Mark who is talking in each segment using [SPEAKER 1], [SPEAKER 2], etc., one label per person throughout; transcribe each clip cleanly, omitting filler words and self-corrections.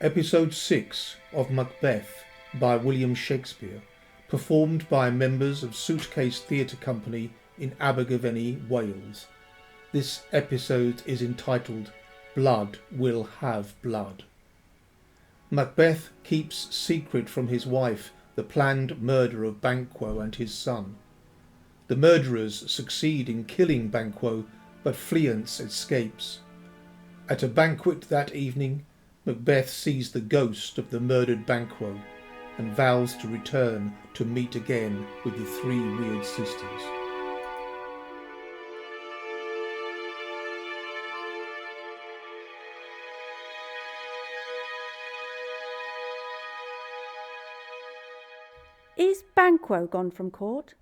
[SPEAKER 1] Episode 6 of Macbeth by William Shakespeare, performed by members of Suitcase Theatre Company in Abergavenny, Wales. This episode is entitled Blood Will Have Blood. Macbeth keeps secret from his wife the planned murder of Banquo and his son. The murderers succeed in killing Banquo, but Fleance escapes. At a banquet that evening, Macbeth sees the ghost of the murdered Banquo and vows to return to meet again with the three weird sisters.
[SPEAKER 2] Is Banquo gone from court?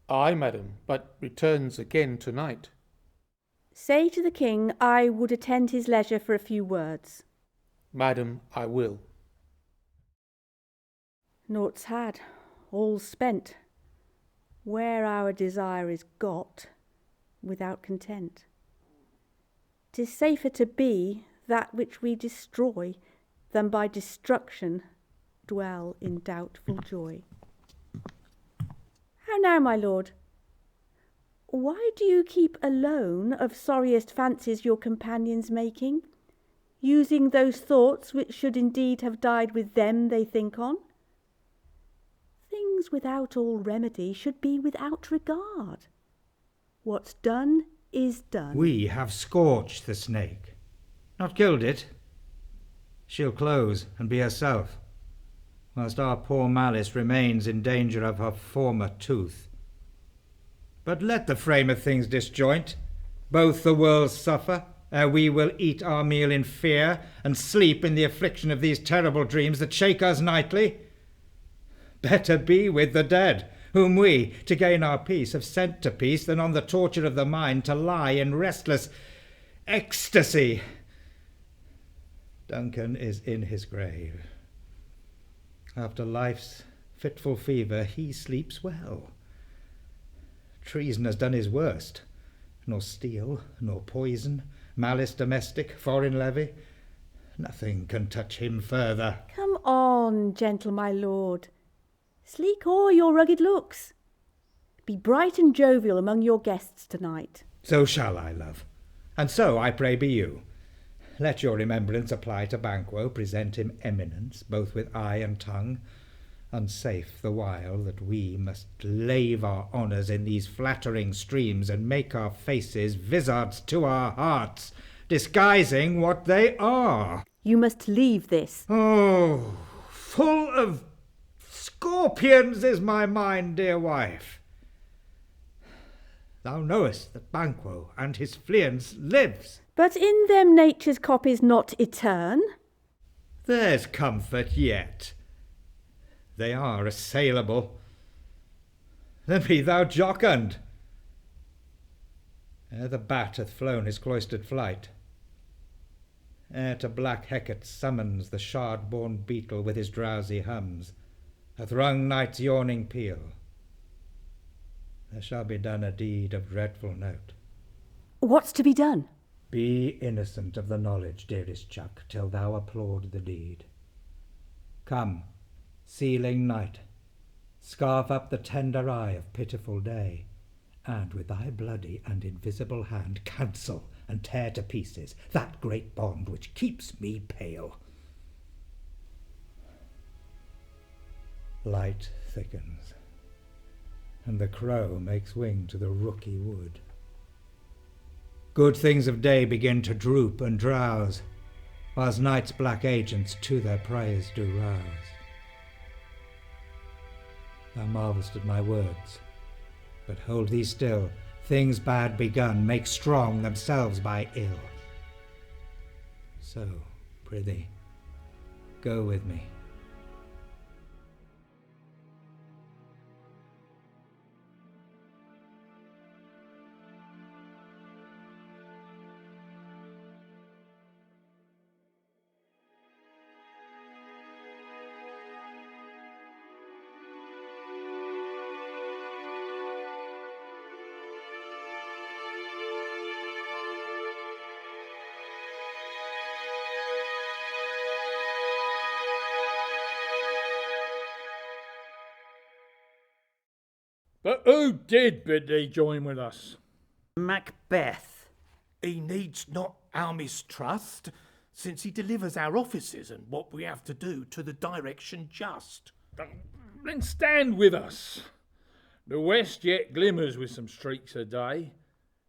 [SPEAKER 1] Aye, madam, but returns again tonight.
[SPEAKER 2] Say to the king I would attend his leisure for a few words.
[SPEAKER 1] Madam, I will.
[SPEAKER 2] Naught's had, all's spent. Where our desire is got, without content. 'Tis safer to be that which we destroy, than by destruction dwell in doubtful joy. How now, my lord? Why do you keep alone of sorriest fancies your companions making, using those thoughts which should indeed have died with them they think on? Things without all remedy should be without regard. What's done is done.
[SPEAKER 3] We have scorched the snake, not killed it. She'll close and be herself, whilst our poor malice remains in danger of her former tooth. But let the frame of things disjoint, both the worlds suffer, ere we will eat our meal in fear, and sleep in the affliction of these terrible dreams that shake us nightly. Better be with the dead, whom we, to gain our peace, have sent to peace, than on the torture of the mind to lie in restless ecstasy. Duncan is in his grave. After life's fitful fever, he sleeps well. Treason has done his worst, nor steel, nor poison, malice domestic, foreign levy. Nothing can touch him further.
[SPEAKER 2] Come on, gentle my lord. Sleek o'er your rugged looks. Be bright and jovial among your guests tonight.
[SPEAKER 3] So shall I, love, and so I pray be you. Let your remembrance apply to Banquo, present him eminence, both with eye and tongue. Unsafe the while that we must lave our honours in these flattering streams, and make our faces vizards to our hearts, disguising what they are.
[SPEAKER 2] You must leave this.
[SPEAKER 3] Oh, full of scorpions is my mind, dear wife. Thou knowest that Banquo and his Fleance lives.
[SPEAKER 2] But in them nature's cop is not etern.
[SPEAKER 3] There's comfort yet. They are assailable. Then be thou jocund. Ere the bat hath flown his cloistered flight, ere to black Hecate summons the shard-born beetle with his drowsy hums, hath rung night's yawning peal, there shall be done a deed of dreadful note.
[SPEAKER 2] What's to be done?
[SPEAKER 3] Be innocent of the knowledge, dearest Chuck, till thou applaud the deed. Come, sealing night, scarf up the tender eye of pitiful day, and with thy bloody and invisible hand cancel and tear to pieces that great bond which keeps me pale. Light thickens, and the crow makes wing to the rooky wood. Good things of day begin to droop and drowse, whilst night's black agents to their praise do rouse. Thou marvelst at my words, but hold thee still. Things bad begun make strong themselves by ill. So, prithee, go with me.
[SPEAKER 4] But who did bid thee join with us?
[SPEAKER 5] Macbeth.
[SPEAKER 6] He needs not our mistrust, since he delivers our offices and what we have to do to the direction just.
[SPEAKER 4] Then stand with us. The west yet glimmers with some streaks of day.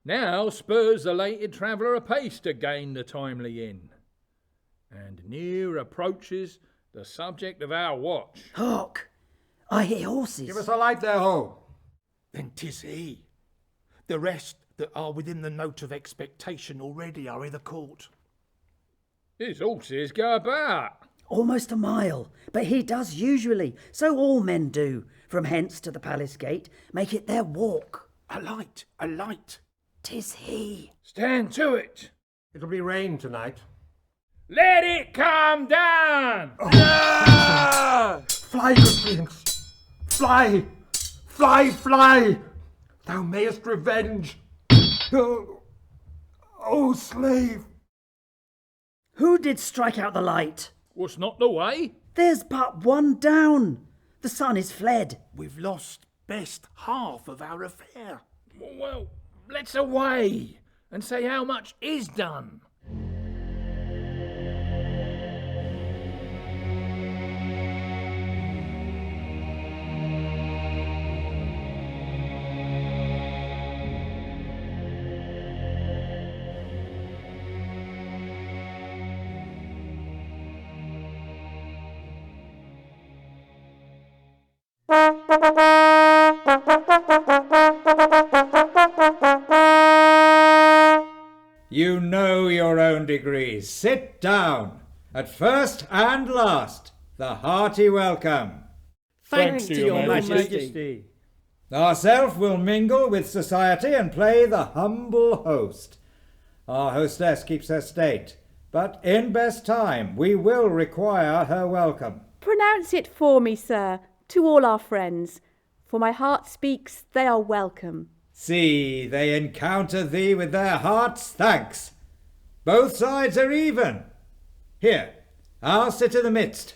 [SPEAKER 4] Now spurs the lated traveller apace to gain the timely inn. And near approaches the subject of our watch.
[SPEAKER 5] Hark! I hear horses.
[SPEAKER 3] Give us a light there, ho!
[SPEAKER 6] Then 'tis he. The rest that are within the note of expectation already are i' the court.
[SPEAKER 4] His horses go about.
[SPEAKER 5] Almost a mile, but he does usually. So all men do. From hence to the palace gate, make it their walk.
[SPEAKER 6] A light, a light.
[SPEAKER 5] 'Tis he.
[SPEAKER 4] Stand to it.
[SPEAKER 7] It'll be rain tonight.
[SPEAKER 4] Let it come down.
[SPEAKER 7] Fly, good Fleance! Fly! Fly, fly! Thou mayest revenge! Oh, slave!
[SPEAKER 5] Who did strike out the light?
[SPEAKER 4] Was not the way?
[SPEAKER 5] There's but one down. The sun is fled.
[SPEAKER 6] We've lost best half of our affair.
[SPEAKER 4] Well, let's away and say how much is done.
[SPEAKER 3] You know your own degrees. Sit down. At first and last, the hearty welcome.
[SPEAKER 4] Thanks to your Majesty.
[SPEAKER 3] Ourself will mingle with society and play the humble host. Our hostess keeps her state, but in best time we will require her welcome.
[SPEAKER 2] Pronounce it for me, sir, to all our friends, for my heart speaks they are welcome.
[SPEAKER 3] See, they encounter thee with their hearts' thanks. Both sides are even. Here, I'll sit in the midst.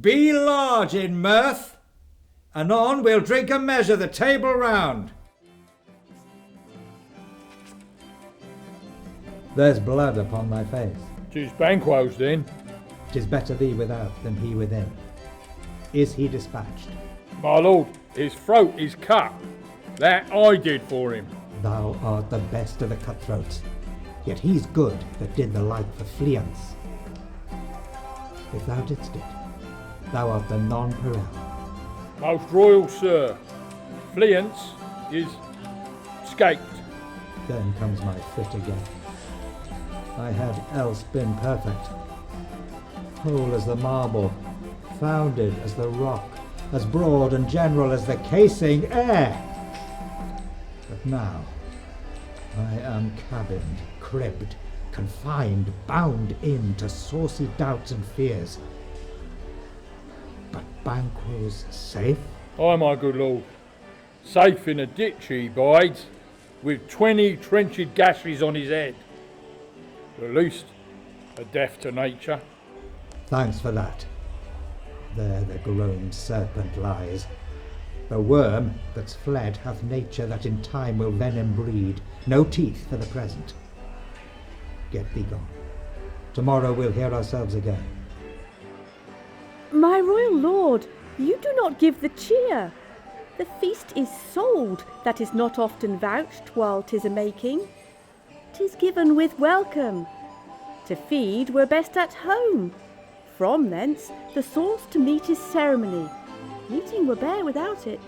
[SPEAKER 3] Be large in mirth. Anon we'll drink and measure the table round. There's blood upon thy face.
[SPEAKER 4] 'Tis Banquo's then.
[SPEAKER 3] 'Tis better thee without than he within. Is he dispatched?
[SPEAKER 4] My lord, his throat is cut. That I did for him.
[SPEAKER 3] Thou art the best of the cutthroats, yet he's good that did the like for Fleance. If thou didst it, thou art the nonpareil.
[SPEAKER 4] Most royal sir, Fleance is escaped.
[SPEAKER 3] Then comes my fit again. I had else been perfect, whole as the marble, founded as the rock, as broad and general as the casing air. But now I am cabined, cribbed, confined, bound in to saucy doubts and fears. But Banquo's safe?
[SPEAKER 4] Aye, my good lord. Safe in a ditch he bides, with 20 trenched gashes on his head. The least a death to nature.
[SPEAKER 3] Thanks for that. There the groaned serpent lies. The worm that's fled hath nature that in time will venom breed. No teeth for the present. Get thee gone. Tomorrow we'll hear ourselves again.
[SPEAKER 2] My royal lord, you do not give the cheer. The feast is sold, that is not often vouched while 'tis a-making. 'Tis given with welcome. To feed were best at home. From thence the sauce to meat is ceremony. Eating were bare without it.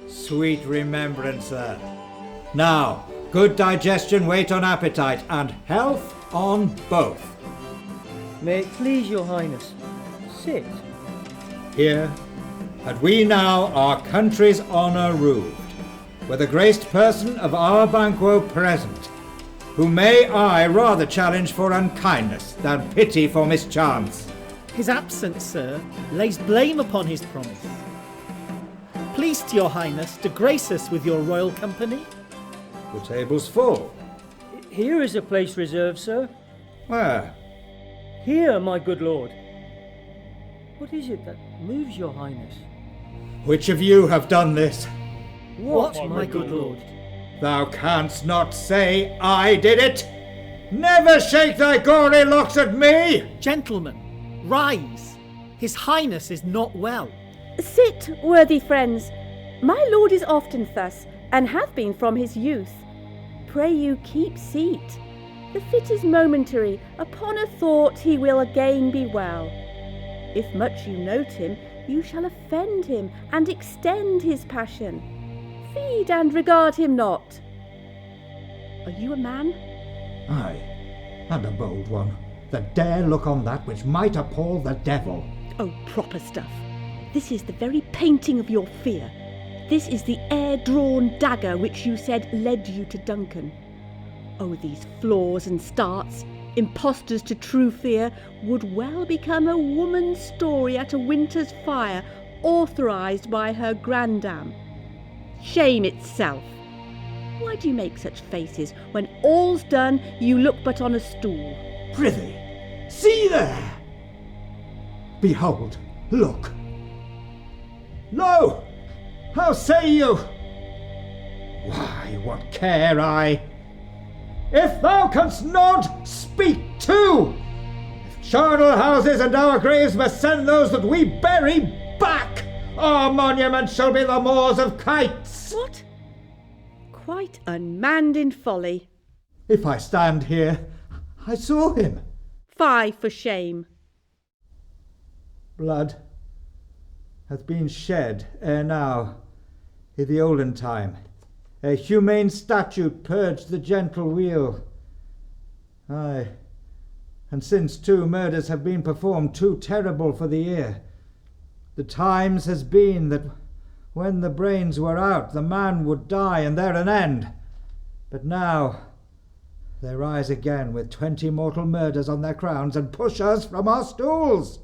[SPEAKER 3] Sweet remembrancer. Now, good digestion wait on appetite, and health on both.
[SPEAKER 8] May it please your highness, sit.
[SPEAKER 3] Here, had we now our country's honour rooved, with the graced person of our Banquo present, who may I rather challenge for unkindness than pity for mischance.
[SPEAKER 8] His absence, sir, lays blame upon his promise. Pleased your highness to grace us with your royal company.
[SPEAKER 3] The table's full.
[SPEAKER 8] Here is a place reserved, sir.
[SPEAKER 3] Where?
[SPEAKER 8] Here, my good lord. What is it that moves your highness?
[SPEAKER 3] Which of you have done this?
[SPEAKER 8] What, my good lord?
[SPEAKER 3] Thou canst not say I did it! Never shake thy gory locks at me!
[SPEAKER 8] Gentlemen, rise. His Highness is not well.
[SPEAKER 2] Sit, worthy friends. My lord is often thus, and hath been from his youth. Pray you keep seat. The fit is momentary, upon a thought he will again be well. If much you note him, you shall offend him, and extend his passion. Feed and regard him not. Are you a man?
[SPEAKER 3] Aye, and a bold one, that dare look on that which might appall the devil.
[SPEAKER 2] Oh, proper stuff. This is the very painting of your fear. This is the air-drawn dagger which you said led you to Duncan. Oh, these flaws and starts, impostors to true fear, would well become a woman's story at a winter's fire, authorised by her grandam. Shame itself! Why do you make such faces when all's done you look but on a stool?
[SPEAKER 3] Prithee, see there! Behold, look! Lo! How say you? Why, what care I? If thou canst not, speak too! If charnel houses and our graves must send those that we bury back, our monument shall be the moors of kites.
[SPEAKER 2] What? Quite unmanned in folly.
[SPEAKER 3] If I stand here, I saw him.
[SPEAKER 2] Fie for shame.
[SPEAKER 3] Blood hath been shed ere now, i' the olden time. A humane statute purged the gentle wheel. Aye, and since 2 murders have been performed, too terrible for the ear. The times has been that when the brains were out, the man would die, and there an end. But now they rise again with 20 mortal murders on their crowns, and push us from our stools.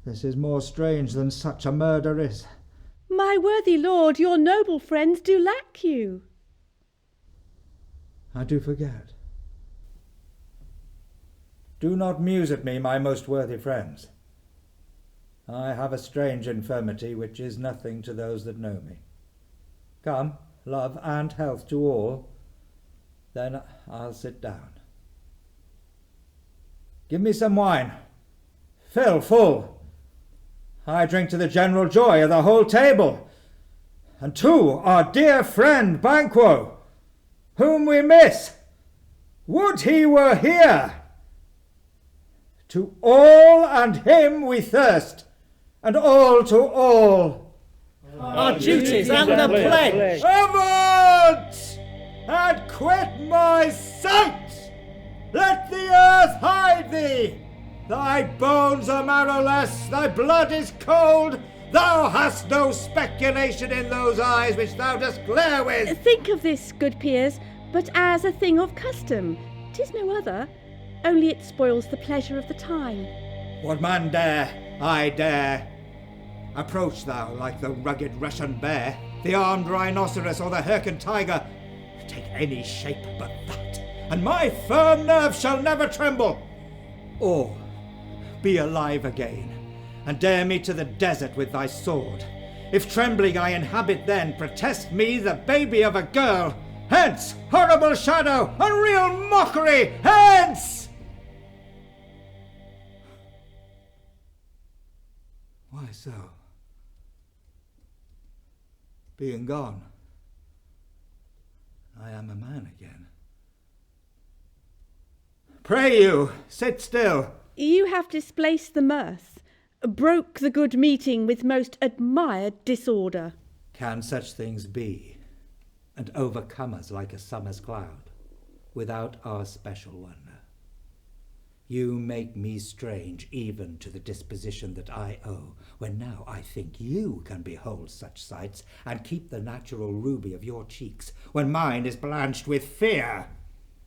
[SPEAKER 3] This is more strange than such a murder is.
[SPEAKER 2] My worthy lord, your noble friends do lack you.
[SPEAKER 3] I do forget. Do not muse at me, my most worthy friends. I have a strange infirmity which is nothing to those that know me. Come, love and health to all, then I'll sit down. Give me some wine. Fill full. I drink to the general joy of the whole table, and to our dear friend Banquo, whom we miss. Would he were here! To all and him we thirst, and all to all.
[SPEAKER 8] Our duties and the pledge.
[SPEAKER 3] Avaunt! And quit my sight! Let the earth hide thee! Thy bones are marrowless, thy blood is cold. Thou hast no speculation in those eyes which thou dost glare with.
[SPEAKER 2] Think of this, good peers, but as a thing of custom. 'Tis no other, only it spoils the pleasure of the time.
[SPEAKER 3] What man dare, I dare. Approach thou like the rugged Russian bear, the armed rhinoceros or the Hyrcan tiger. Take any shape but that, and my firm nerve shall never tremble. Or be alive again, and dare me to the desert with thy sword. If trembling I inhabit then, protest me the baby of a girl. Hence, horrible shadow, unreal mockery, hence! Why so? Being gone, I am a man again. Pray you, sit still.
[SPEAKER 2] You have displaced the mirth, broke the good meeting with most admired disorder.
[SPEAKER 3] Can such things be, and overcome us like a summer's cloud, without our special wonder? You make me strange even to the disposition that I owe, when now I think you can behold such sights, and keep the natural ruby of your cheeks, when mine is blanched with fear.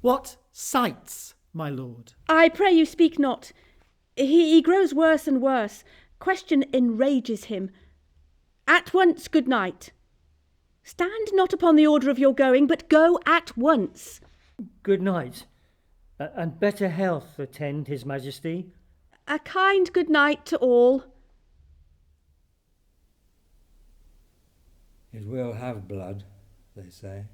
[SPEAKER 8] What sights, my lord?
[SPEAKER 2] I pray you speak not. He grows worse and worse. Question enrages him. At once, good night. Stand not upon the order of your going, but go at once.
[SPEAKER 9] Good night, and better health attend his majesty.
[SPEAKER 2] A kind good night to all.
[SPEAKER 3] It will have blood, they say.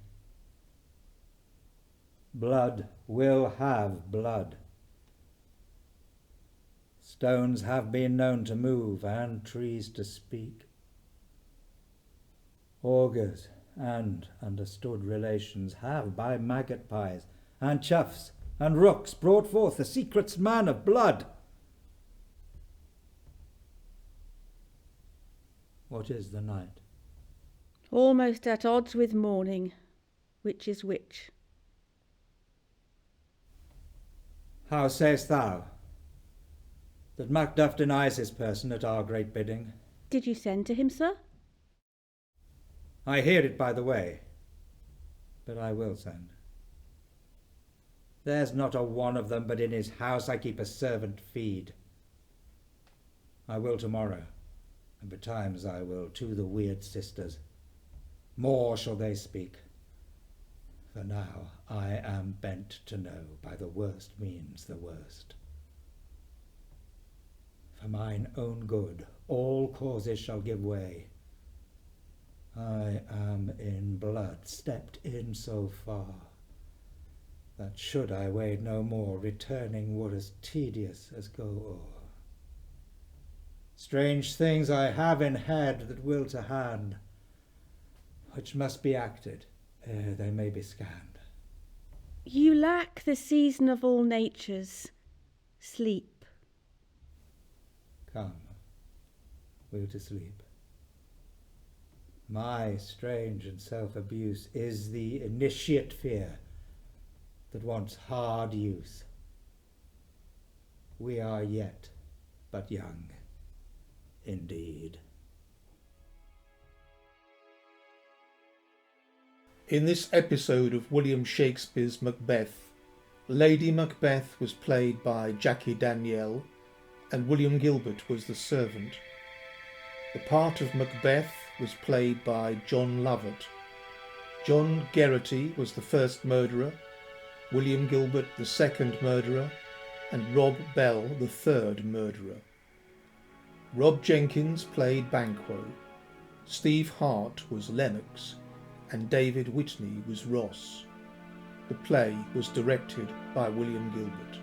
[SPEAKER 3] Blood will have blood. Stones have been known to move and trees to speak. Augurs and understood relations have by maggot pies and choughs and rooks brought forth the secrets man of blood. What is the night?
[SPEAKER 2] Almost at odds with morning, which is which.
[SPEAKER 3] How sayest thou that Macduff denies his person at our great bidding?
[SPEAKER 2] Did you send to him, sir?
[SPEAKER 3] I hear it by the way, but I will send. There's not a one of them but in his house I keep a servant feed. I will tomorrow, and betimes I will to the weird sisters. More shall they speak. For now I am bent to know by the worst means the worst. For mine own good all causes shall give way. I am in blood stepped in so far, that should I wade no more, returning were as tedious as go o'er. Strange things I have in head that will to hand, which must be acted ere they may be scanned.
[SPEAKER 2] You lack the season of all natures, sleep.
[SPEAKER 3] Come, we'll to sleep. My strange and self-abuse is the initiate fear that wants hard use. We are yet but young, indeed.
[SPEAKER 1] In this episode of William Shakespeare's Macbeth, Lady Macbeth was played by Jackie Danielle and William Gilbert was the servant. The part of Macbeth was played by John Lovett. John Geraghty was the first murderer, William Gilbert the second murderer, and Rob Bell the third murderer. Rob Jenkins played Banquo, Steve Hart was Lennox, and David Whitney was Ross. The play was directed by William Gilbert.